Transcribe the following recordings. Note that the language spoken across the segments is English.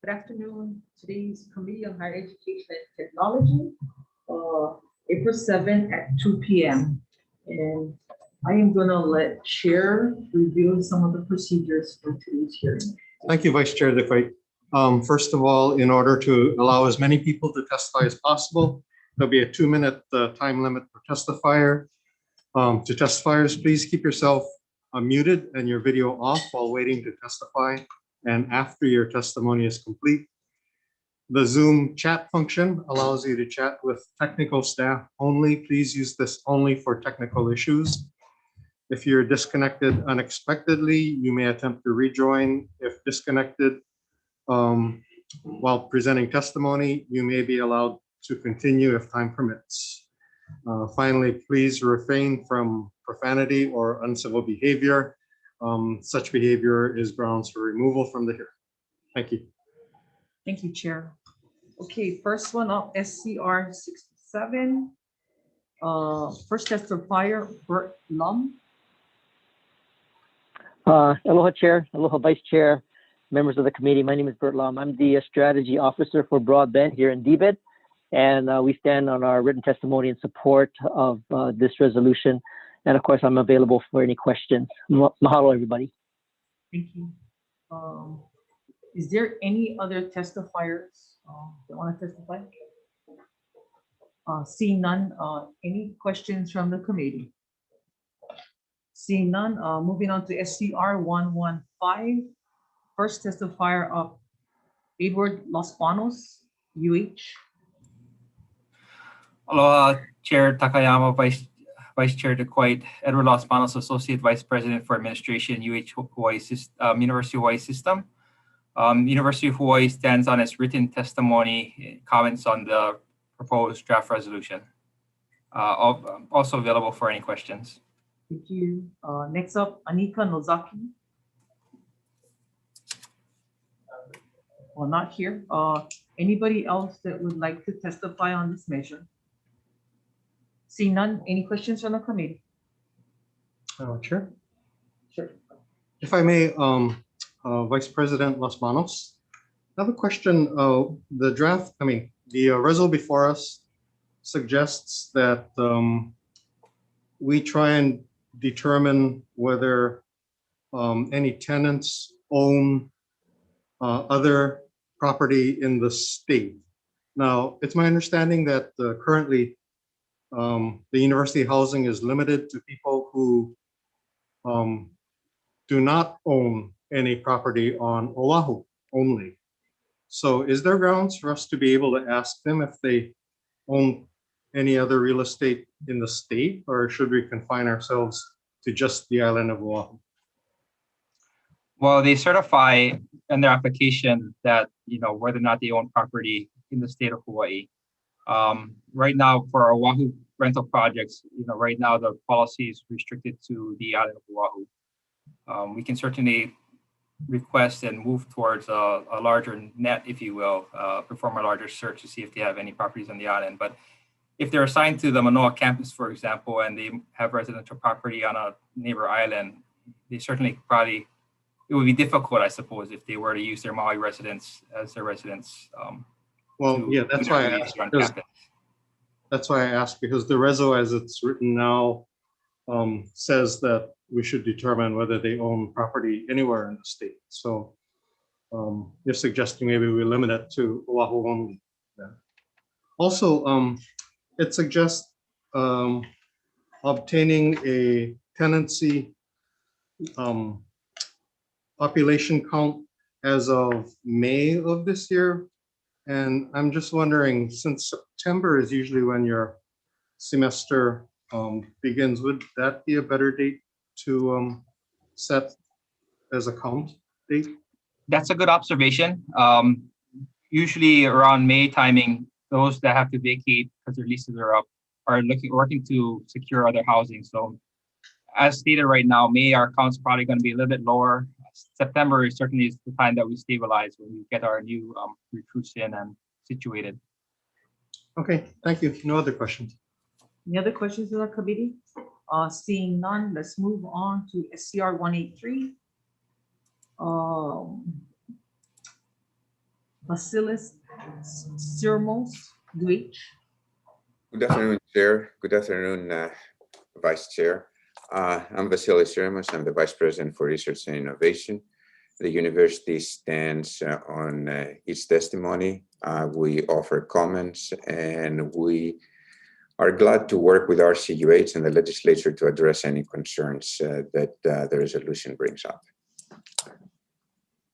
Good afternoon. Today's Committee on Higher Education and Technology, April 7th at 2 p.m. And I am going to let Chair review some of the procedures for today's hearing. Thank you, Vice Chair DeFite. First of all, in order to allow as many people to testify as possible, there'll be a 2-minute time limit for testifier. To testifiers, please keep yourself muted and your video off while waiting to testify and after your testimony is complete. The Zoom chat function allows you to chat with technical staff only. Please use this only for technical issues. If you're disconnected unexpectedly, you may attempt to rejoin. If disconnected while presenting testimony, you may be allowed to continue if time permits. Finally, please refrain from profanity or uncivil behavior. Such behavior is grounds for removal from the hearing. Thank you. Thank you, Chair. Okay, first one up, SCR 67. First testifier, Bert Lum. Aloha, Chair. Aloha, Vice Chair, members of the committee. My name is Bert Lum. I'm the Strategy Officer for Broadband here in DBED, and we stand on our written testimony in support of this resolution. And of course, I'm available for any questions. Mahalo, everybody. Thank you. Is there any other testifiers that want to testify? Seeing none, any questions from the committee? Seeing none, moving on to SCR 115. First testifier of Edward Los Banos, UH. Aloha, Chair Takayama, Vice Chair DeQuite, Edward Los Banos, Associate Vice President for Administration, Hawaii, University of Hawaii System. University of Hawaii stands on its written testimony, comments on the proposed draft resolution. Also available for any questions. Thank you. Next up, Anika Nozaki. Well, not here. Anybody else that would like to testify on this measure? See none. Any questions from the committee? Chair? Sure. If I may, Vice President Los Banos, I have a question. The resolution before us suggests that we try and determine whether any tenants own other property in the state. Now, it's my understanding that currently the university housing is limited to people who do not own any property on Oahu only. So is there grounds for us to be able to ask them if they own any other real estate in the state, or should we confine ourselves to just the island of Oahu? Well, they certify in their application that, whether or not they own property in the state of Hawaii. Right now, for our Oahu rental projects, right now the policy is restricted to the island of Oahu. We can certainly request and move towards a larger net, if you will, perform a larger search to see if they have any properties on the island. But if they're assigned to the Manoa campus, for example, and they have residential property on a neighbor island, they certainly it would be difficult, I suppose, if they were to use their Maui residence as their residence. That's why I asked. That's why I asked, because the reso as it's written now says that we should determine whether they own property anywhere in the state. So you're suggesting maybe we limit it to Oahu only. Yeah. Also, it suggests obtaining a tenancy population count as of May of this year. And I'm just wondering, since September is usually when your semester begins, would that be a better date to set as a count date? That's a good observation. Usually around May timing, those that have to vacate because their leases are up are working to secure other housing. So as stated right now, May, our count's probably going to be a little bit lower. September is certainly the time that we stabilize when we get our new recruits in and situated. Okay, thank you. No other questions. Any other questions in the committee? Seeing none, let's move on to SCR 183. Vasilis Sirmos, UH. Good afternoon, Chair. Good afternoon, Vice Chair. I'm Vasilis Ramos. I'm the Vice President for Research and Innovation. The university stands on its testimony. We offer comments, and we are glad to work with our CUH and the legislature to address any concerns that the resolution brings up.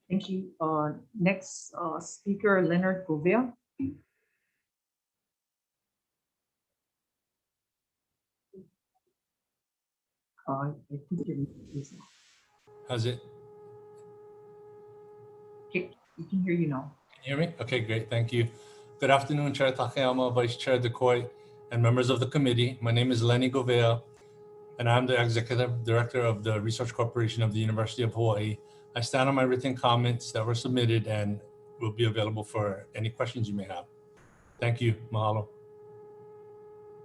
Thank you. Next speaker, Leonard Gouveia. I think you're using. How's it? Okay, we can hear you now. Can you hear me? Okay, great. Thank you. Good afternoon, Chair Takayama, Vice Chair Decoy, and members of the committee. My name is Lenny Gouveia, and I'm the Executive Director of the Research Corporation of the University of Hawaii. I stand on my written comments that were submitted and will be available for any questions you may have. Thank you. Mahalo.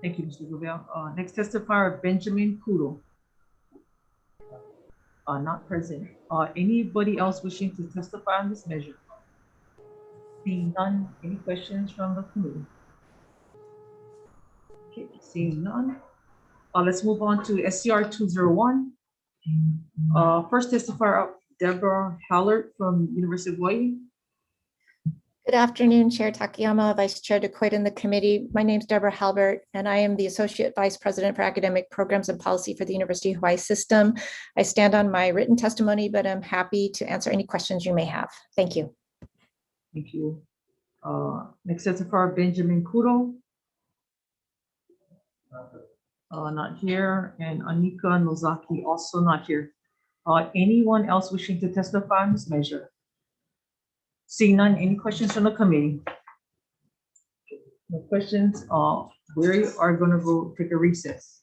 Thank you, Mr. Gouveia. Next testifier, Benjamin Kudo. Not present. Anybody else wishing to testify on this measure? Seeing none, any questions from the committee? Okay, seeing none. Let's move on to SCR 201. First testifier, Deborah Hallert from University of Hawaii. Good afternoon, Chair Takayama, Vice Chair Decoy, and the committee. My name is Deborah Halbert, and I am the Associate Vice President for Academic Programs and Policy for the University of Hawaii System. I stand on my written testimony, but I'm happy to answer any questions you may have. Thank you. Thank you. Next testifier, Benjamin Kudo. Not here, and Anika Nozaki also not here. Anyone else wishing to testify on this measure? Seeing none, any questions from the committee? No questions. We are going to go take a recess.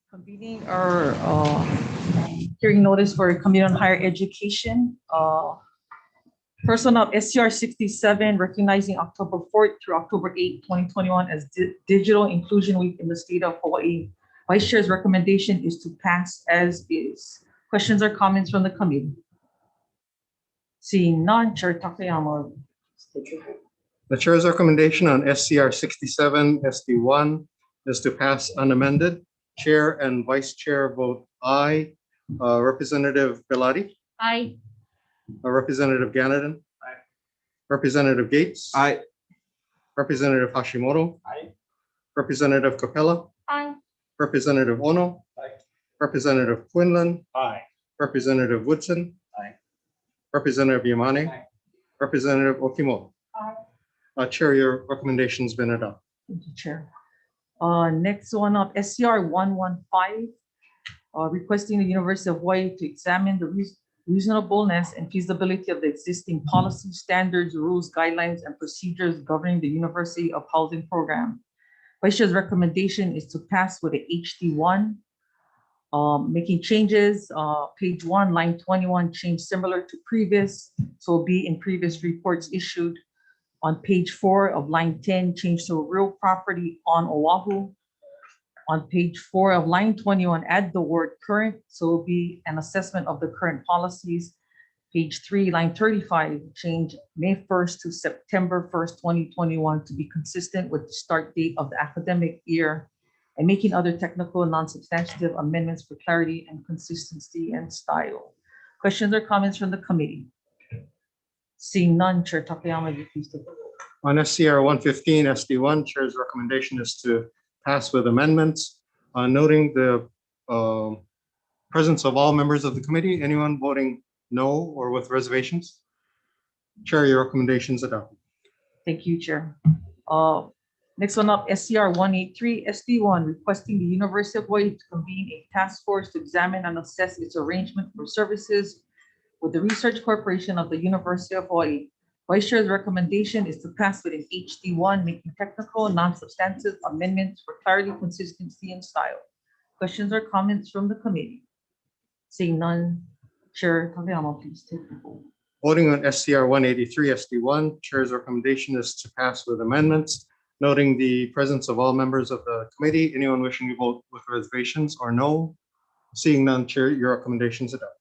Convening our hearing notice for Committee on Higher Education. First one up, SCR 67, recognizing October 4th through October 8th, 2021 as Digital Inclusion Week in the state of Hawaii. Vice Chair's recommendation is to pass as is. Questions or comments from the committee? Seeing none, Chair Takayama. The chair's recommendation on SCR 67 SD1 is to pass unamended. Chair and Vice Chair vote aye. Representative Belatti, Aye. Representative Ganadin. Aye. Representative Gates. Aye. Representative Hashimoto. Aye. Representative Capella. Aye. Representative Ono. Aye. Representative Quinlan. Aye. Representative Woodson. Aye. Representative Yamane. Aye. Representative Okimo. Chair, your recommendation's been adopted. Thank you, Chair. Next one up, SCR 115, requesting the University of Hawaii to examine the reasonableness and feasibility of the existing policy, standards, rules, guidelines, and procedures governing the University of Housing Program. Vice Chair's recommendation is to pass with a HD1, making changes, page 1, line 21, change similar to previous, so it'll be in previous reports issued. On page 4 of line 10, change to real property on Oahu. On page 4 of line 21, add the word current, so it'll be an assessment of the current policies. Page 3, line 35, change May 1st to September 1st, 2021 to be consistent with the start date of the academic year, and making other technical and non-substantive amendments for clarity and consistency and style. Questions or comments from the committee? Seeing none, Chair Takayama, you please take the roll. On SCR 115 SD1, Chair's recommendation is to pass with amendments, noting the presence of all members of the committee. Anyone voting no or with reservations? Chair, your recommendation is adopted. Thank you, Chair. Next one up, SCR 183 SD1, requesting the University of Hawaii to convene a task force to examine and assess its arrangement for services with the Research Corporation of the University of Hawaii. Vice Chair's recommendation is to pass with an HD1, making technical, non-substantive amendments for clarity, consistency, and style. Questions or comments from the committee? Seeing none, Chair Takayama, please take the vote. Voting on SCR 183 SD1, Chair's recommendation is to pass with amendments, noting the presence of all members of the committee. Anyone wishing to vote with reservations or no? Seeing none, Chair, your recommendation is adopted.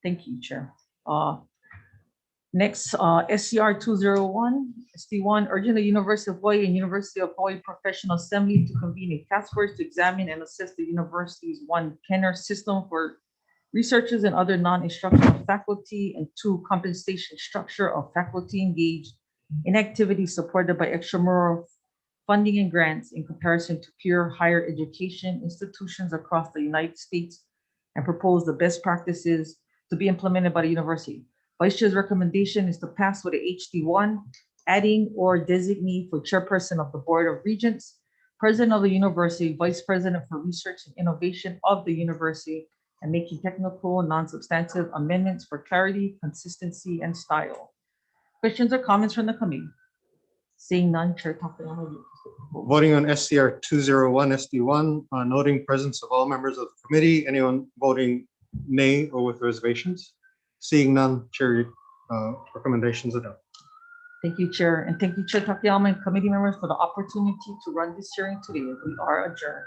Thank you, Chair. Next, SCR 201, SD1, urging the University of Hawaii and University of Hawaii Professional Assembly to convene a task force to examine and assess the university's 1, tenure system for researchers and other non-instructional faculty, and 2, compensation structure of faculty engaged in activities supported by extramural funding and grants in comparison to peer higher education institutions across the United States, and propose the best practices to be implemented by the university. Vice Chair's recommendation is to pass with a HD1, adding or designee for chairperson of the Board of Regents, president of the university, vice president for research and innovation of the university, and making technical, non-substantive amendments for clarity, consistency, and style. Questions or comments from the committee? Seeing none, Chair Takayama. Voting on SCR 201 SD1, noting presence of all members of the committee. Anyone voting nay or with reservations? Seeing none, Chair, recommendations adopted. Thank you, Chair, and thank you, Chair Takayama and committee members for the opportunity to run this hearing today. We are adjourned.